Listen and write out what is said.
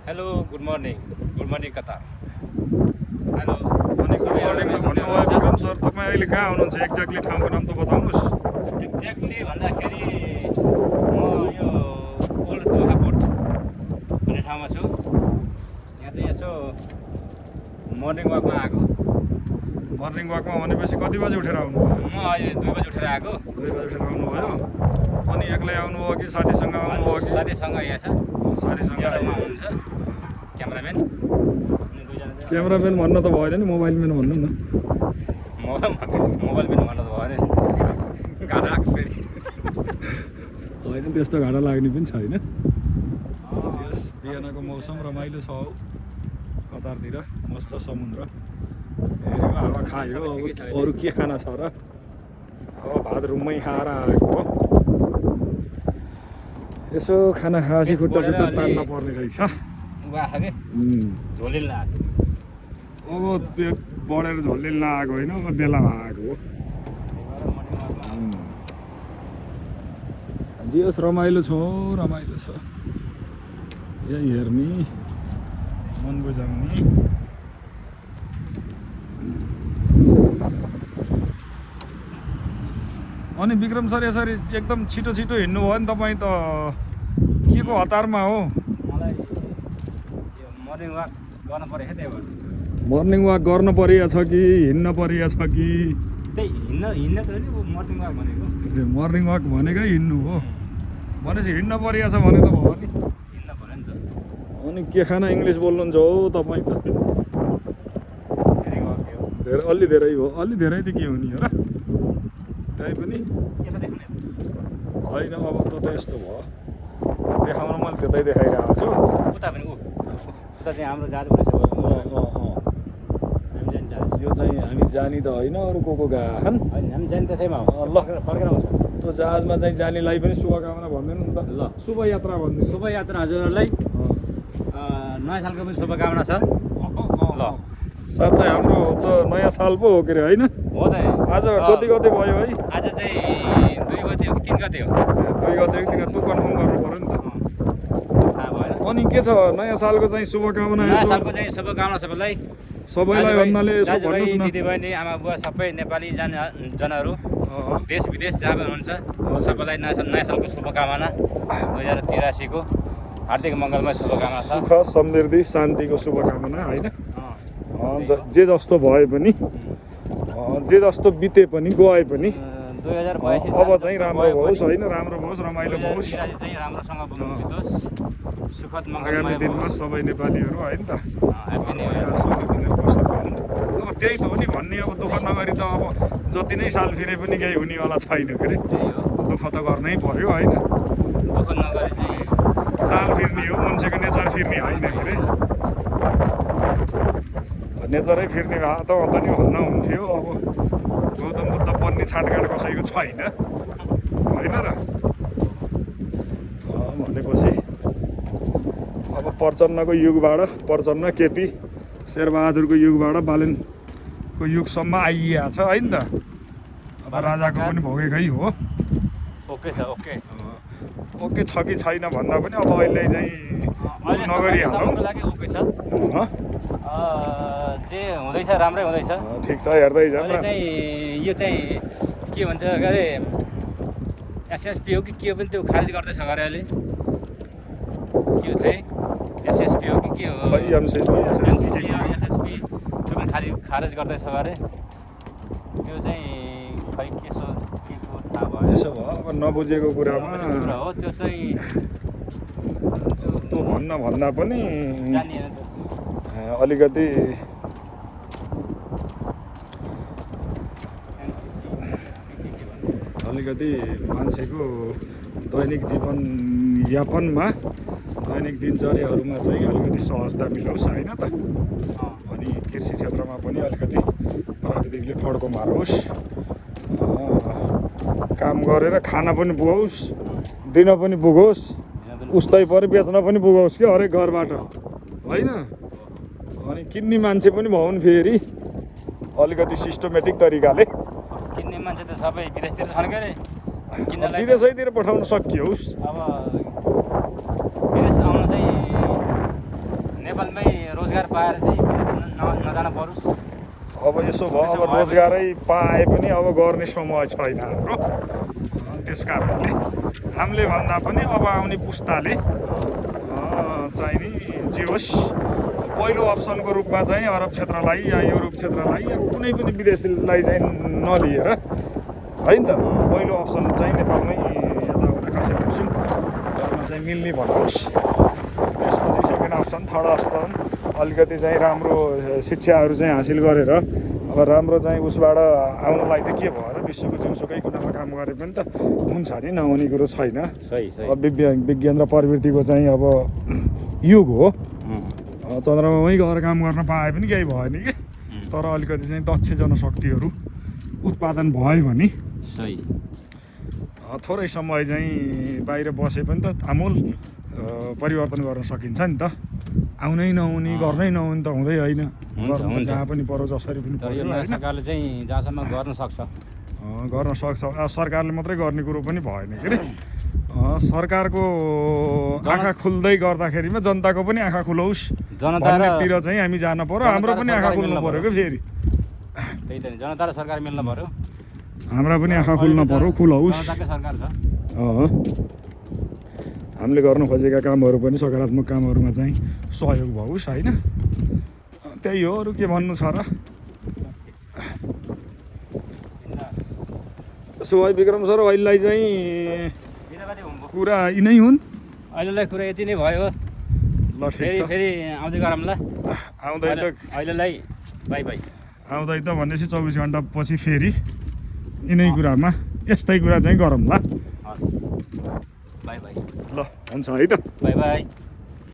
Hello good morning Qatar. Hello अनि good morning त भन्नुभयो विक्रम सर। तपाईँ अहिले कहाँ हुनुहुन्छ? एक्ज्याक्टली ठाउँको नाम त बताउनुहोस्। एक्ज्याक्टली भन्दाखेरि म यो ओल्ड दोहापोर्ट भन्ने ठाउँमा छु। यहाँ चाहिँ यसो मर्निङ वाकमा आएको। मर्निङ वाकमा भनेपछि कति बजी उठेर आउनुभयो? म अहिले 2 बजी उठेर आएको। 2 बजी उठेर आउनुभयो। अनि एक्लै आउनुभयो कि साथीसँग आउनुभयो कि? साथीसँग यहाँ छ, साथीसँग एउटा उहाँ आउनुहुन्छ। हुनुहुन्छ क्यामराम्यान, अनि दुईजना चाहिँ क्यामराम्यान भन्न त भएन नि, मोबाइलम्यान भन्नु न। मोबाइल पनि भन्नु त भयो नि, घाटा लाग्छ फेरि। होइन त्यस्तो घाटा लाग्ने पनि छैन। यस बिहानको मौसम रमाइलो छ हौ कतारतिर, मस्त समुद्र हेऱ्यो, हावा खायो। अब अरू के खाना छ र? अब भात रुममै खाएर आएको हो। यसो खाना खाएपछि खुट्टा सुट्टा तान्न पर्ने रहेछ। उहाँ आएको कि झोलिल आएको। अब पेट बढेर झोल्लिन नआएको होइन, अब बेलामा आएको हो। जे होस् रमाइलो छ, रमाइलो छ। यही हेर्ने, मन बुझाउने। अनि विक्रम सर यसरी एकदम छिटो छिटो हिँड्नु भयो नि तपाईँ त। के को हतारमा हो? मलाई यो मर्निङ वाक गर्न पऱ्यो क्या, त्यही भएर। मर्निङ वाक गर्न परिएछ कि हिँड्न परिएछ कि? त्यही हिँड्न त नि मर्निङ वाक भनेको। मर्निङ वाक भनेकै हिँड्नु हो भनेपछि हिँड्न परिएछ भने त भयो नि। हिँड्न पऱ्यो नि त। अनि के खाना इङ्ग्लिस बोल्नुहुन्छ हौ तपाईँ त? धेरै वाक हो। अलि धेरै हो। अलि धेरै त के हो नि हो र? त्यही पनि यता देख्ने होइन। अब त यस्तो भयो, देखाउन मैले त्यतै देखाइरहेको छु। उता पनि उता चाहिँ हाम्रो जहाज बनेछ। हामी जाने जहाज यो चाहिँ हामी जानी त होइन, अरू को गएछन्। होइन, हामी जाने त्यसैमा हो। ल फर्केर आउँछ। त्यो जहाजमा चाहिँ जानेलाई पनि शुभकामना भनिदिनु नि त। ल शुभ यात्रा भनिदिनु। शुभ यात्रा हजुरहरूलाई। नयाँ सालको पनि शुभकामना छ। ल साँच्चै हाम्रो त नयाँ साल पो हो के अरे होइन? हो त। आज कति गते भयो है? आज चाहिँ 2 गते हो कि 3 गते हो? 2 गते कि 3 गते? तँ कन्फर्म गर्नु पऱ्यो नि त। थाहा भएन। अनि के छ नयाँ सालको चाहिँ शुभकामना? नयाँ सालको चाहिँ शुभकामना सबैलाई। सबैलाई भन्नाले यसो दाजुभाइ, भन्नुहोस् न। दिदीबहिनी, आमा बुवा सबै नेपाली जनहरू देश विदेश जहाँ पनि हुनुहुन्छ सबैलाई नयाँ सालको शुभकामना। 2083 को हार्दिक मङ्गलमय शुभकामना छ। सुख समृद्धि शान्तिको शुभकामना होइन? जे जस्तो भए पनि, जे जस्तो बिते पनि, गए पनि 2082 अब चाहिँ राम्रो होस् होइन? राम्रो होस्, रमाइलो होस्। चाहिँ राम्रोसँग बितोस्। सुखद आगामी मङ्गलमय दिनमा होस्। सबै नेपालीहरू होइन त ह्याप्पी न्यु इयर। सबै मिलेर बस्नु पाउन्। अब त्यही त हो नि भन्ने। अब दुःख नगरी त अब जति नै साल फिरे पनि केही हुनेवाला छैन के अरे। त्यही हो, दुःख त गर्नै पर्यो होइन? दुःख नगरी चाहिँ साल फिर्ने हो, मान्छेको नेचर फिर्ने होइन के अरे। नेचरै फिर्ने भए त नि भन्न हुन्थ्यो। अब गौतम बुद्ध बन्ने छाँटकाँट कसैको छैन होइन र? भनेपछि अब प्रचण्डको युगबाट, प्रचण्ड केपी शेरबहादुरको युगबाट बालेनको युगसम्म आइएको छ होइन त? अब राजाको पनि भोगेकै हो। ओके छ। ओके ओके छ कि छैन भन्दा पनि अब अहिले चाहिँ नगरिहालौँ। लागि ओके छ। जे हुँदैछ राम्रै हुँदैछ। ठिक छ, हेर्दै जाऊँ अहिले न। चाहिँ यो चाहिँ के भन्छ अरे एसएसपी हो कि के हो पनि त्यो खारेज गर्दैछ अरे अहिले। के हो चाहिँ एसएसपी हो कि के हो? एसएसपी त्यो पनि खारेज गर्दैछ अरे। त्यो चाहिँ खै के को थाहा भयो। त्यसो भयो अब नबुझेको कुरामा कुरा हो त्यो चाहिँ त्यो भन्दा पनि जानिएन त्यो। अलिकति मान्छेको दैनिक जीवनयापनमा, दैनिक दिनचर्याहरूमा चाहिँ अलिकति सहजता मिलोस् होइन त? अनि कृषि क्षेत्रमा पनि अलिकति प्राविधिकले फड्को मारोस्, काम गरेर खाना पनि पुगोस्, दिन पनि पुगोस्, उस्तै पऱ्यो बेच्न पनि पुगोस् कि हरेक घरबाट होइन? अनि किन्ने मान्छे पनि भउन् फेरि अलिकति सिस्टमेटिक तरिकाले। किन्ने मान्छे त सबै विदेशतिर छन् के अरे। विदेशैतिर पठाउन सकियोस्। अब विदेश आउन चाहिँ नेपालमै रोजगार पाएर चाहिँ विदेश नजान परोस्। अब यसो भयो, अब रोजगारै पाए पनि अब गर्ने समय छैन हाम्रो। त्यस कारणले हामीले भन्दा पनि अब आउने पुस्ताले चाहिँ नि जे होस् पहिलो अप्सनको रूपमा चाहिँ अरब क्षेत्रलाई या युरोप क्षेत्रलाई या कुनै पनि विदेशीलाई चाहिँ नलिएर होइन त, पहिलो अप्सन चाहिँ नेपालमै यताउता खसी खुसिम गर्न चाहिँ मिल्ने बनाओस्। त्यसपछि सेकेन्ड अप्सन, थर्ड अप्सन अलिकति चाहिँ राम्रो शिक्षाहरू चाहिँ हासिल गरेर अब राम्रो चाहिँ उसबाट आउनलाई त के भयो र, विश्वको जुनसुकै कुनामा काम गरे पनि त हुन्छ नि, नहुने कुरो छैन। अब विज्ञान र प्रविधिको चाहिँ अब युग हो। चन्द्रमामै गएर काम गर्न पाए पनि केही भएन कि, तर अलिकति चाहिँ दक्ष जनशक्तिहरू उत्पादन भयो भने थोरै समय चाहिँ बाहिर बसे पनि त आमूल परिवर्तन गर्न सकिन्छ नि त। आउनै नहुने गर्नै नहुने त हुँदै होइन, गर्न जहाँ पनि परो जसरी पनि तर यो नयाँ सरकारले चाहिँ जहाँसम्म गर्न सक्छ गर्न सक्छ। सरकारले मात्रै गर्ने कुरो पनि भएन के अरे, सरकारको आँखा खुल्दै गर्दाखेरिमा जनताको पनि आँखा खुलाओस् भन्नेतिर चाहिँ हामी जान पर्यो। हाम्रो पनि आँखा खुल्नु पर्यो क्या फेरि, त्यही त नि, जनता र सरकार मिल्नु पर्यो। हाम्रा पनि आँखा खुल्नु पर्यो, खुलाओस्। जनताकै सरकार छ। हामीले गर्नु खोजेका कामहरू पनि सकारात्मक कामहरूमा चाहिँ सहयोग भओस् होइन। त्यही हो, अरू के भन्नु छ र। त्यसो भए विक्रम सर अहिलेलाई चाहिँ कुरा यिनै हुन्। अहिलेलाई कुरा यति नै भयो। ल ठिक छ, फेरि आउँदै गरौँला। आउँदै त अहिलेलाई बाई बाई। आउँदै त भनेपछि 24 घन्टा पछि फेरि यिनै कुरामा यस्तै कुरा चाहिँ गरौँला। By by. ल हुन्छ है त, बाई बाई।